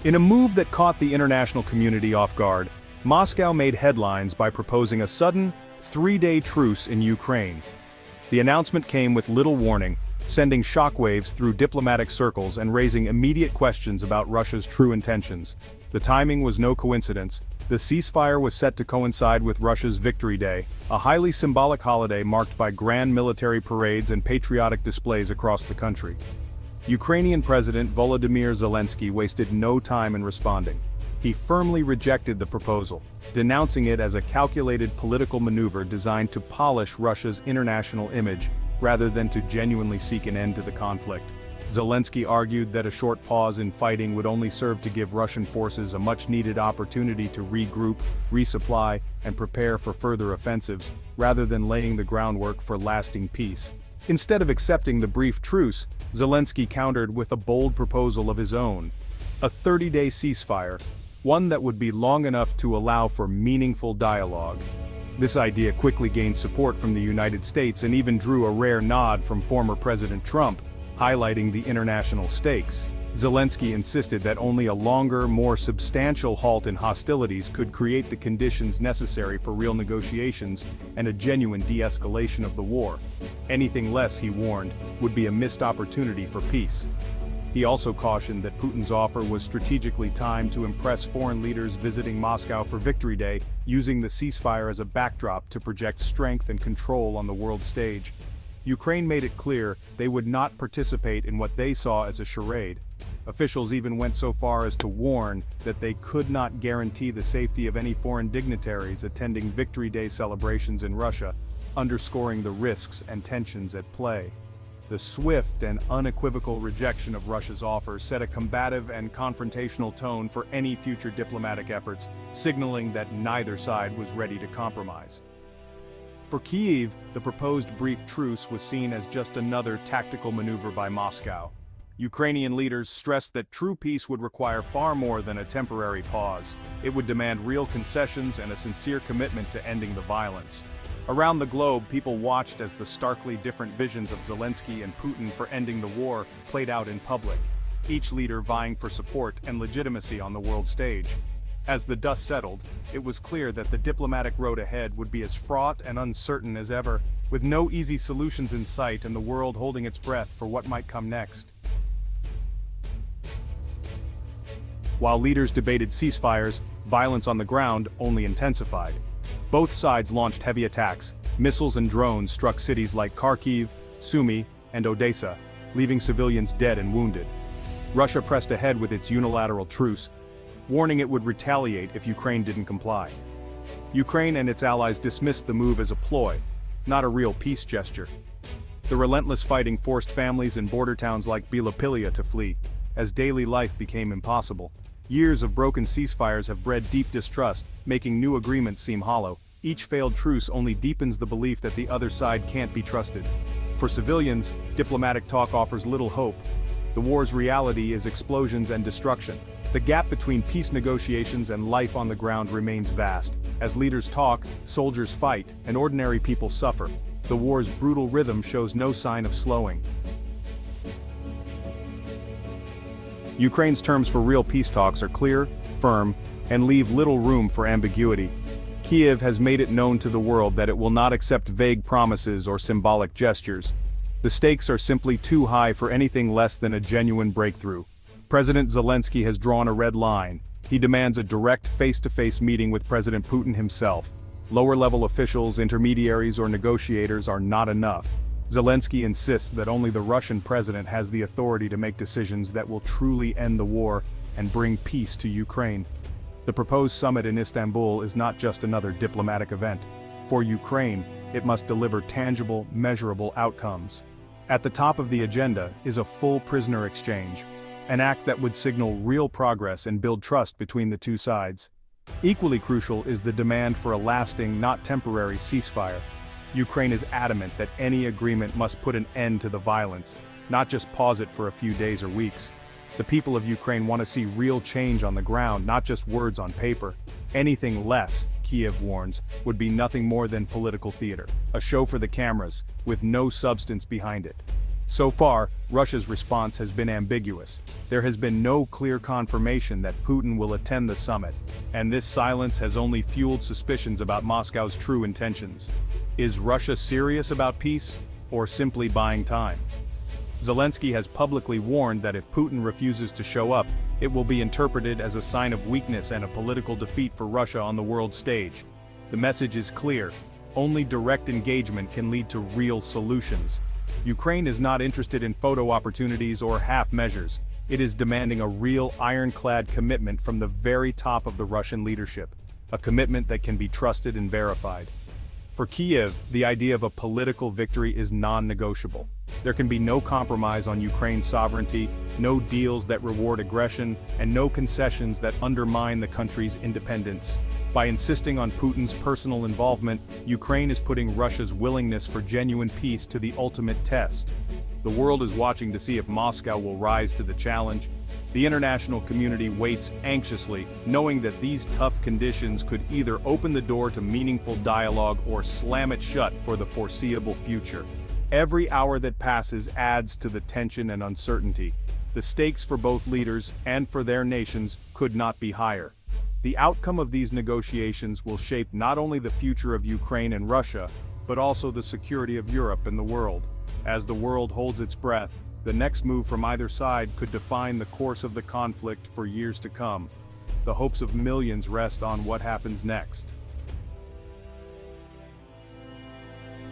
In a move that caught the international community off guard, Moscow made headlines by proposing a sudden, 3-day truce in Ukraine. The announcement came with little warning, sending shockwaves through diplomatic circles and raising immediate questions about Russia's true intentions. The timing was no coincidence. The ceasefire was set to coincide with Russia's Victory Day, a highly symbolic holiday marked by grand military parades and patriotic displays across the country. Ukrainian President Volodymyr Zelensky wasted no time in responding. He firmly rejected the proposal, denouncing it as a calculated political maneuver designed to polish Russia's international image, rather than to genuinely seek an end to the conflict. Zelensky argued that a short pause in fighting would only serve to give Russian forces a much-needed opportunity to regroup, resupply, and prepare for further offensives, rather than laying the groundwork for lasting peace. Instead of accepting the brief truce, Zelensky countered with a bold proposal of his own: a 30-day ceasefire, one that would be long enough to allow for meaningful dialogue. This idea quickly gained support from the United States and even drew a rare nod from former President Trump, highlighting the international stakes. Zelensky insisted that only a longer, more substantial halt in hostilities could create the conditions necessary for real negotiations and a genuine de-escalation of the war. Anything less, he warned, would be a missed opportunity for peace. He also cautioned that Putin's offer was strategically timed to impress foreign leaders visiting Moscow for Victory Day, using the ceasefire as a backdrop to project strength and control on the world stage. Ukraine made it clear they would not participate in what they saw as a charade. Officials even went so far as to warn that they could not guarantee the safety of any foreign dignitaries attending Victory Day celebrations in Russia, underscoring the risks and tensions at play. The swift and unequivocal rejection of Russia's offer set a combative and confrontational tone for any future diplomatic efforts, signaling that neither side was ready to compromise. For Kyiv, the proposed brief truce was seen as just another tactical maneuver by Moscow. Ukrainian leaders stressed that true peace would require far more than a temporary pause. It would demand real concessions and a sincere commitment to ending the violence. Around the globe, people watched as the starkly different visions of Zelensky and Putin for ending the war played out in public, each leader vying for support and legitimacy on the world stage. As the dust settled, it was clear that the diplomatic road ahead would be as fraught and uncertain as ever, with no easy solutions in sight and the world holding its breath for what might come next. While leaders debated ceasefires, violence on the ground only intensified. Both sides launched heavy attacks. Missiles and drones struck cities like Kharkiv, Sumy, and Odessa, leaving civilians dead and wounded. Russia pressed ahead with its unilateral truce, warning it would retaliate if Ukraine didn't comply. Ukraine and its allies dismissed the move as a ploy, not a real peace gesture. The relentless fighting forced families in border towns like Bielopilya to flee, as daily life became impossible. Years of broken ceasefires have bred deep distrust, making new agreements seem hollow. Each failed truce only deepens the belief that the other side can't be trusted. For civilians, diplomatic talk offers little hope. The war's reality is explosions and destruction. The gap between peace negotiations and life on the ground remains vast. As leaders talk, soldiers fight, and ordinary people suffer. The war's brutal rhythm shows no sign of slowing. Ukraine's terms for real peace talks are clear, firm, and leave little room for ambiguity. Kyiv has made it known to the world that it will not accept vague promises or symbolic gestures. The stakes are simply too high for anything less than a genuine breakthrough. President Zelensky has drawn a red line. He demands a direct face-to-face meeting with President Putin himself. Lower-level officials, intermediaries, or negotiators are not enough. Zelensky insists that only the Russian president has the authority to make decisions that will truly end the war and bring peace to Ukraine. The proposed summit in Istanbul is not just another diplomatic event. For Ukraine, it must deliver tangible, measurable outcomes. At the top of the agenda is a full prisoner exchange, an act that would signal real progress and build trust between the two sides. Equally crucial is the demand for a lasting, not temporary, ceasefire. Ukraine is adamant that any agreement must put an end to the violence, not just pause it for a few days or weeks. The people of Ukraine want to see real change on the ground, not just words on paper. Anything less, Kyiv warns, would be nothing more than political theater, a show for the cameras, with no substance behind it. So far, Russia's response has been ambiguous. There has been no clear confirmation that Putin will attend the summit, and this silence has only fueled suspicions about Moscow's true intentions. Is Russia serious about peace, or simply buying time? Zelensky has publicly warned that if Putin refuses to show up, it will be interpreted as a sign of weakness and a political defeat for Russia on the world stage. The message is clear: only direct engagement can lead to real solutions. Ukraine is not interested in photo opportunities or half measures. It is demanding a real ironclad commitment from the very top of the Russian leadership, a commitment that can be trusted and verified. For Kiev, the idea of a political victory is non-negotiable. There can be no compromise on Ukraine's sovereignty, no deals that reward aggression, and no concessions that undermine the country's independence. By insisting on Putin's personal involvement, Ukraine is putting Russia's willingness for genuine peace to the ultimate test. The world is watching to see if Moscow will rise to the challenge. The international community waits anxiously, knowing that these tough conditions could either open the door to meaningful dialogue or slam it shut for the foreseeable future. Every hour that passes adds to the tension and uncertainty. The stakes for both leaders and for their nations could not be higher. The outcome of these negotiations will shape not only the future of Ukraine and Russia, but also the security of Europe and the world. As the world holds its breath, the next move from either side could define the course of the conflict for years to come. The hopes of millions rest on what happens next.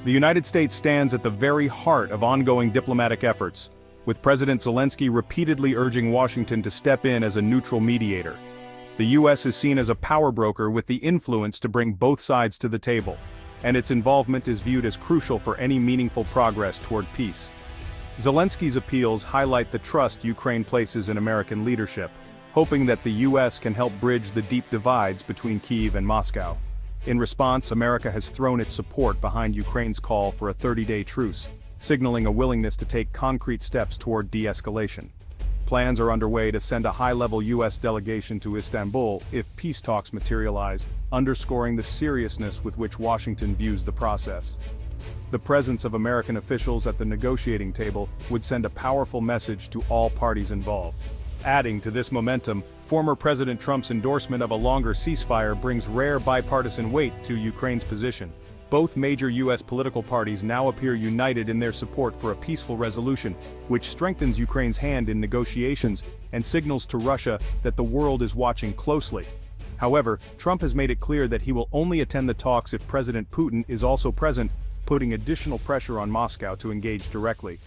The United States stands at the very heart of ongoing diplomatic efforts, with President Zelensky repeatedly urging Washington to step in as a neutral mediator. The U.S. is seen as a power broker with the influence to bring both sides to the table, and its involvement is viewed as crucial for any meaningful progress toward peace. Zelensky's appeals highlight the trust Ukraine places in American leadership, hoping that the U.S. can help bridge the deep divides between Kyiv and Moscow. In response, America has thrown its support behind Ukraine's call for a 30-day truce, signaling a willingness to take concrete steps toward de-escalation. Plans are underway to send a high-level U.S. delegation to Istanbul if peace talks materialize, underscoring the seriousness with which Washington views the process. The presence of American officials at the negotiating table would send a powerful message to all parties involved. Adding to this momentum, former President Trump's endorsement of a longer ceasefire brings rare bipartisan weight to Ukraine's position. Both major U.S. political parties now appear united in their support for a peaceful resolution, which strengthens Ukraine's hand in negotiations and signals to Russia that the world is watching closely. However, Trump has made it clear that he will only attend the talks if President Putin is also present, putting additional pressure on Moscow to engage directly.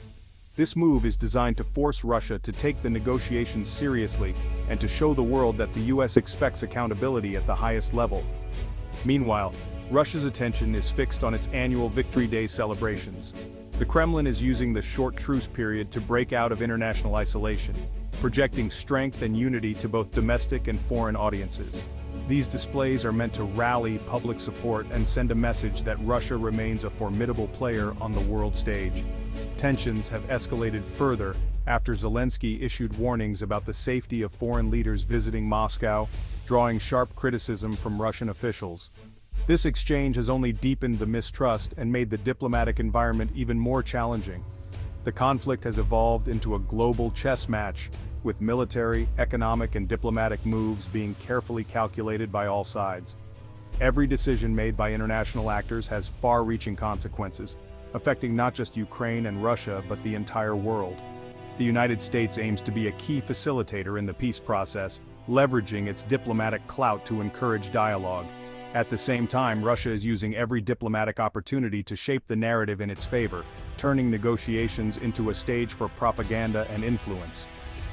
This move is designed to force Russia to take the negotiations seriously and to show the world that the U.S. expects accountability at the highest level. Meanwhile, Russia's attention is fixed on its annual Victory Day celebrations. The Kremlin is using the short truce period to break out of international isolation, projecting strength and unity to both domestic and foreign audiences. These displays are meant to rally public support and send a message that Russia remains a formidable player on the world stage. Tensions have escalated further after Zelensky issued warnings about the safety of foreign leaders visiting Moscow, drawing sharp criticism from Russian officials. This exchange has only deepened the mistrust and made the diplomatic environment even more challenging. The conflict has evolved into a global chess match, with military, economic, and diplomatic moves being carefully calculated by all sides. Every decision made by international actors has far-reaching consequences, affecting not just Ukraine and Russia but the entire world. The United States aims to be a key facilitator in the peace process, leveraging its diplomatic clout to encourage dialogue. At the same time, Russia is using every diplomatic opportunity to shape the narrative in its favor, turning negotiations into a stage for propaganda and influence.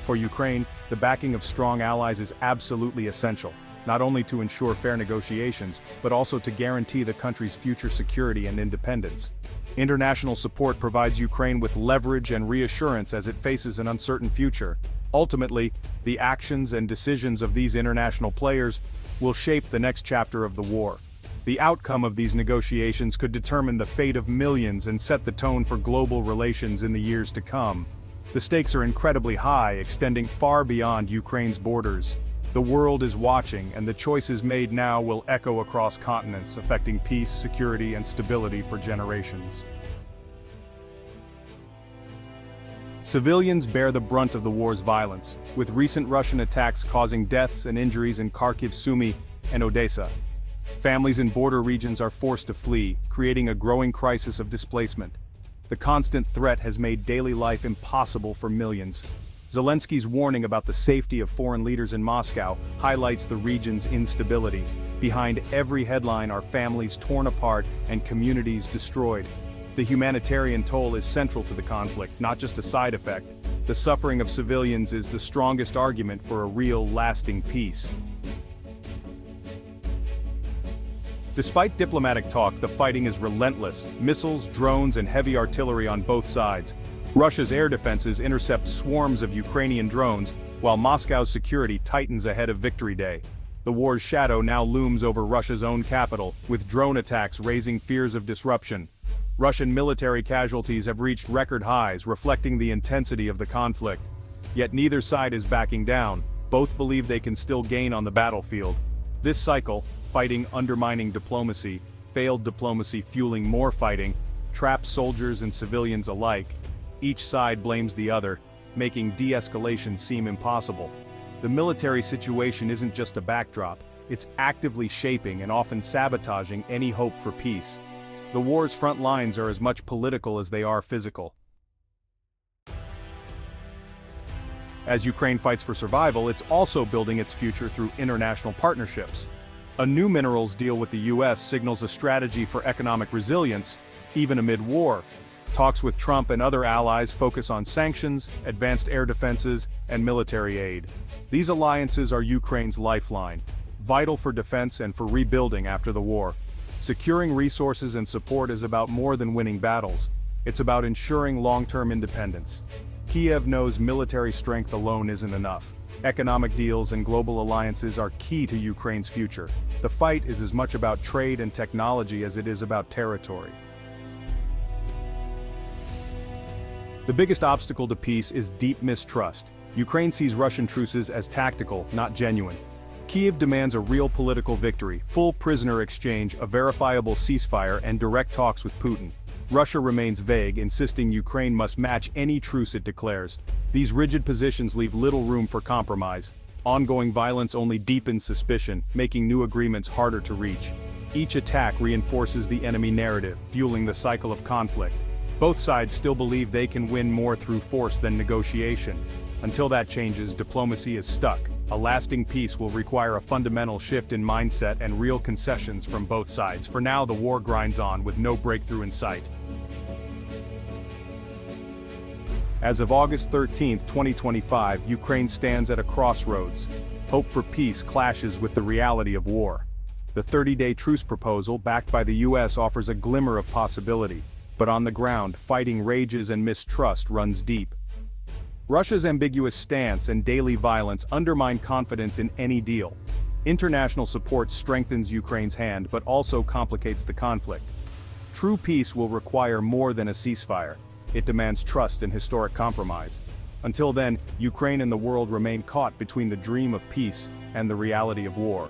For Ukraine, the backing of strong allies is absolutely essential, not only to ensure fair negotiations, but also to guarantee the country's future security and independence. International support provides Ukraine with leverage and reassurance as it faces an uncertain future. Ultimately, the actions and decisions of these international players will shape the next chapter of the war. The outcome of these negotiations could determine the fate of millions and set the tone for global relations in the years to come. The stakes are incredibly high, extending far beyond Ukraine's borders. The world is watching, and the choices made now will echo across continents, affecting peace, security, and stability for generations. Civilians bear the brunt of the war's violence, with recent Russian attacks causing deaths and injuries in Kharkiv, Sumy, and Odessa. Families in border regions are forced to flee, creating a growing crisis of displacement. The constant threat has made daily life impossible for millions. Zelensky's warning about the safety of foreign leaders in Moscow highlights the region's instability. Behind every headline are families torn apart and communities destroyed. The humanitarian toll is central to the conflict, not just a side effect. The suffering of civilians is the strongest argument for a real, lasting peace. Despite diplomatic talk, the fighting is relentless. Missiles, drones, and heavy artillery on both sides. Russia's air defenses intercept swarms of Ukrainian drones, while Moscow's security tightens ahead of Victory Day. The war's shadow now looms over Russia's own capital, with drone attacks raising fears of disruption. Russian military casualties have reached record highs, reflecting the intensity of the conflict. Yet neither side is backing down. Both believe they can still gain on the battlefield. This cycle, fighting undermining diplomacy, failed diplomacy fueling more fighting, traps soldiers and civilians alike. Each side blames the other, making de-escalation seem impossible. The military situation isn't just a backdrop, it's actively shaping and often sabotaging any hope for peace. The war's front lines are as much political as they are physical. As Ukraine fights for survival, it's also building its future through international partnerships. A new minerals deal with the US signals a strategy for economic resilience, even amid war. Talks with Trump and other allies focus on sanctions, advanced air defenses, and military aid. These alliances are Ukraine's lifeline, vital for defense and for rebuilding after the war. Securing resources and support is about more than winning battles. It's about ensuring long-term independence. Kiev knows military strength alone isn't enough. Economic deals and global alliances are key to Ukraine's future. The fight is as much about trade and technology as it is about territory. The biggest obstacle to peace is deep mistrust. Ukraine sees Russian truces as tactical, not genuine. Kiev demands a real political victory, full prisoner exchange, a verifiable ceasefire, and direct talks with Putin. Russia remains vague, insisting Ukraine must match any truce it declares. These rigid positions leave little room for compromise. Ongoing violence only deepens suspicion, making new agreements harder to reach. Each attack reinforces the enemy narrative, fueling the cycle of conflict. Both sides still believe they can win more through force than negotiation. Until that changes, diplomacy is stuck. A lasting peace will require a fundamental shift in mindset and real concessions from both sides. For now, the war grinds on with no breakthrough in sight. As of August 13, 2025, Ukraine stands at a crossroads. Hope for peace clashes with the reality of war. The 30-day truce proposal, backed by the US, offers a glimmer of possibility. But on the ground, fighting rages and mistrust runs deep. Russia's ambiguous stance and daily violence undermine confidence in any deal. International support strengthens Ukraine's hand but also complicates the conflict. True peace will require more than a ceasefire. It demands trust and historic compromise. Until then, Ukraine and the world remain caught between the dream of peace and the reality of war.